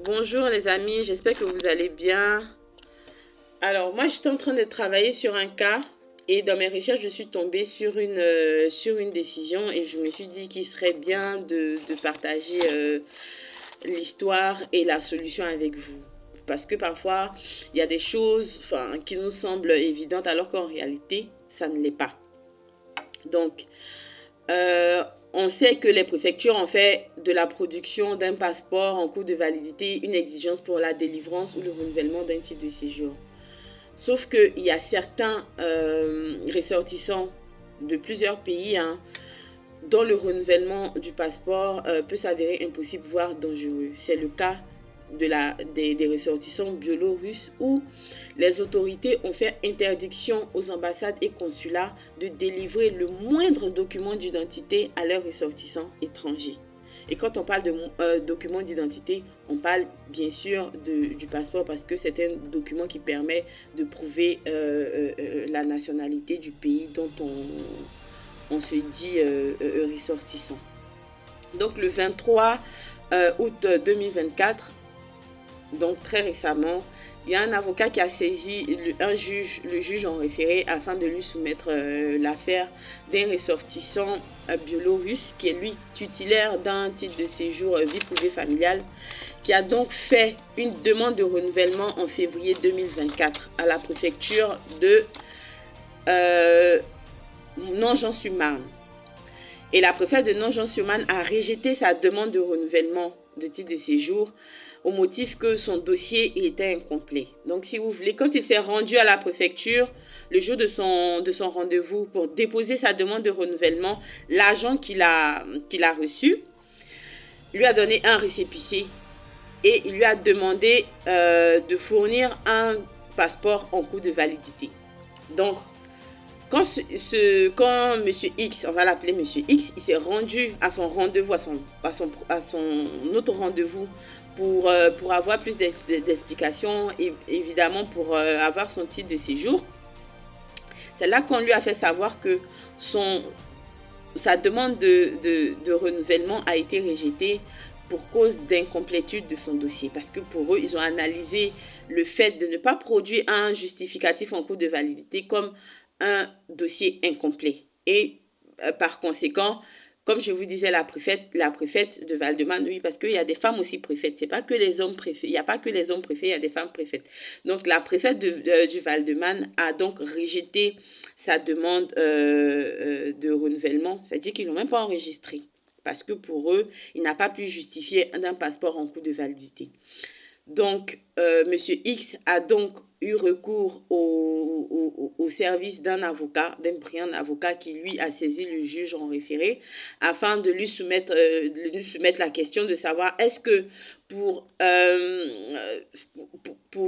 Bonjour les amis, j'espère que vous allez bien. Alors moi j'étais en train de travailler sur un cas et dans mes recherches je suis tombée sur une décision et je me suis dit qu'il serait bien de partager l'histoire et la solution avec vous. Parce que parfois il y a des choses qui nous semblent évidentes alors qu'en réalité ça ne l'est pas. Donc Euh, on sait que les préfectures ont fait de la production d'un passeport en cours de validité une exigence pour la délivrance ou le renouvellement d'un titre de séjour. Sauf qu'il y a certains ressortissants de plusieurs pays dont le renouvellement du passeport peut s'avérer impossible, voire dangereux. C'est le cas des ressortissants biélorusses où les autorités ont fait interdiction aux ambassades et consulats de délivrer le moindre document d'identité à leurs ressortissants étrangers. Et quand on parle de document d'identité, on parle bien sûr du passeport parce que c'est un document qui permet de prouver la nationalité du pays dont on se dit ressortissant. Donc le 23 août 2024, donc très récemment, il y a un avocat qui a saisi le juge en référé afin de lui soumettre l'affaire d'un ressortissant biélorusse qui est lui titulaire d'un titre de séjour vie privée familiale, qui a donc fait une demande de renouvellement en février 2024 à la préfecture de Nogent-sur-Marne. Et la préfète de Nogent-sur-Marne a rejeté sa demande de renouvellement de titre de séjour au motif que son dossier était incomplet. Donc, si vous voulez, quand il s'est rendu à la préfecture, le jour de son rendez-vous pour déposer sa demande de renouvellement, l'agent qu'il a reçu lui a donné un récépissé et il lui a demandé de fournir un passeport en cours de validité. Donc, quand Monsieur X, on va l'appeler Monsieur X, il s'est rendu à son rendez-vous, à son autre rendez-vous pour avoir plus d'explications, et évidemment pour avoir son titre de séjour, c'est là qu'on lui a fait savoir que sa demande de renouvellement a été rejetée pour cause d'incomplétude de son dossier. Parce que pour eux, ils ont analysé le fait de ne pas produire un justificatif en cours de validité comme un dossier incomplet. Et par conséquent, comme je vous disais, la préfète de Val-de-Marne, oui, parce qu'il y a des femmes aussi préfètes. C'est pas que les hommes préfets. Il n'y a pas que les hommes préfets, il y a des femmes préfètes. Donc, la préfète du Val-de-Marne a donc rejeté sa demande de renouvellement. C'est-à-dire qu'ils ne l'ont même pas enregistré. Parce que pour eux, il n'a pas pu justifier d'un passeport en cours de validité. Donc, Monsieur X a donc eu recours au service d'un avocat, d'un brillant avocat qui lui a saisi le juge en référé afin de lui soumettre la question de savoir est-ce que pour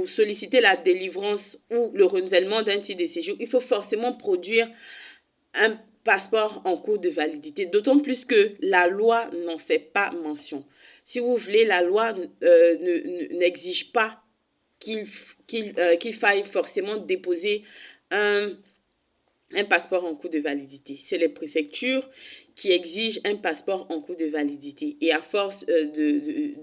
solliciter la délivrance ou le renouvellement d'un titre de séjour, il faut forcément produire un passeport en cours de validité, d'autant plus que la loi n'en fait pas mention. Si vous voulez, la loi n'exige pas qu'il faille forcément déposer un passeport en cours de validité. C'est les préfectures qui exigent un passeport en cours de validité. Et à force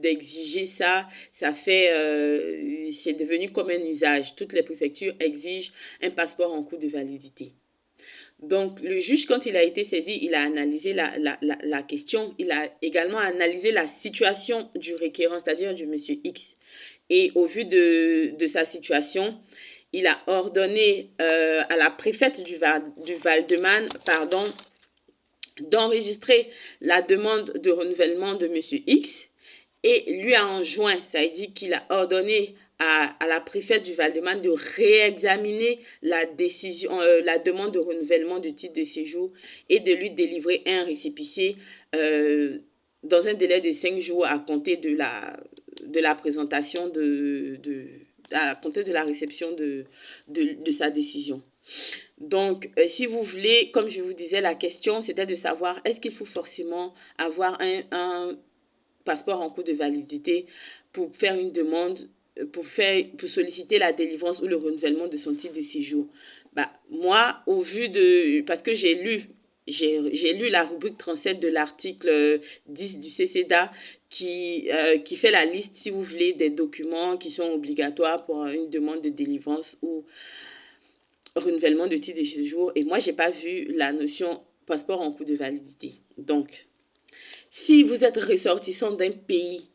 d'exiger ça, c'est devenu comme un usage. Toutes les préfectures exigent un passeport en cours de validité. Donc, le juge, quand il a été saisi, il a analysé la question. Il a également analysé la situation du requérant, c'est-à-dire du monsieur X. Et au vu de sa situation, il a ordonné à la préfète du Val-de-Marne, d'enregistrer la demande de renouvellement de monsieur X et lui a enjoint, ça veut dire qu'il a ordonné à la préfète du Val-de-Marne de réexaminer la demande de renouvellement du titre de séjour et de lui délivrer un récépissé dans un délai de 5 jours à compter de la présentation à compter de la réception de sa décision. Donc, si vous voulez, comme je vous disais, la question c'était de savoir est-ce qu'il faut forcément avoir un passeport en cours de validité pour faire une demande, pour solliciter la délivrance ou le renouvellement de son titre de séjour. Moi, parce que j'ai lu j'ai lu la rubrique 37 de l'article 10 du CCDA qui fait la liste, si vous voulez, des documents qui sont obligatoires pour une demande de délivrance ou renouvellement de titre de séjour. Et moi, je n'ai pas vu la notion passeport en cours de validité. Donc, si vous êtes ressortissant d'un pays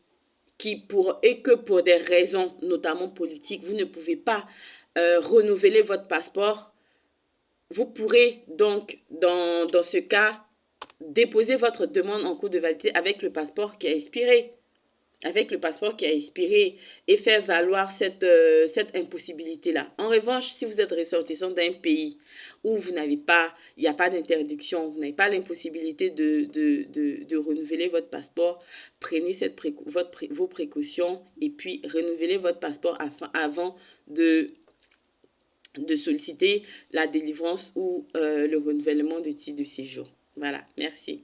et que pour des raisons, notamment politiques, vous ne pouvez pas renouveler votre passeport, vous pourrez donc, dans ce cas, déposer votre demande en cours de validité avec le passeport qui a expiré. Et faire valoir cette impossibilité-là. En revanche, si vous êtes ressortissant d'un pays où il n'y a pas d'interdiction, vous n'avez pas l'impossibilité de renouveler votre passeport, prenez vos précautions et puis renouvelez votre passeport avant de solliciter la délivrance ou le renouvellement de titre de séjour. Voilà, merci.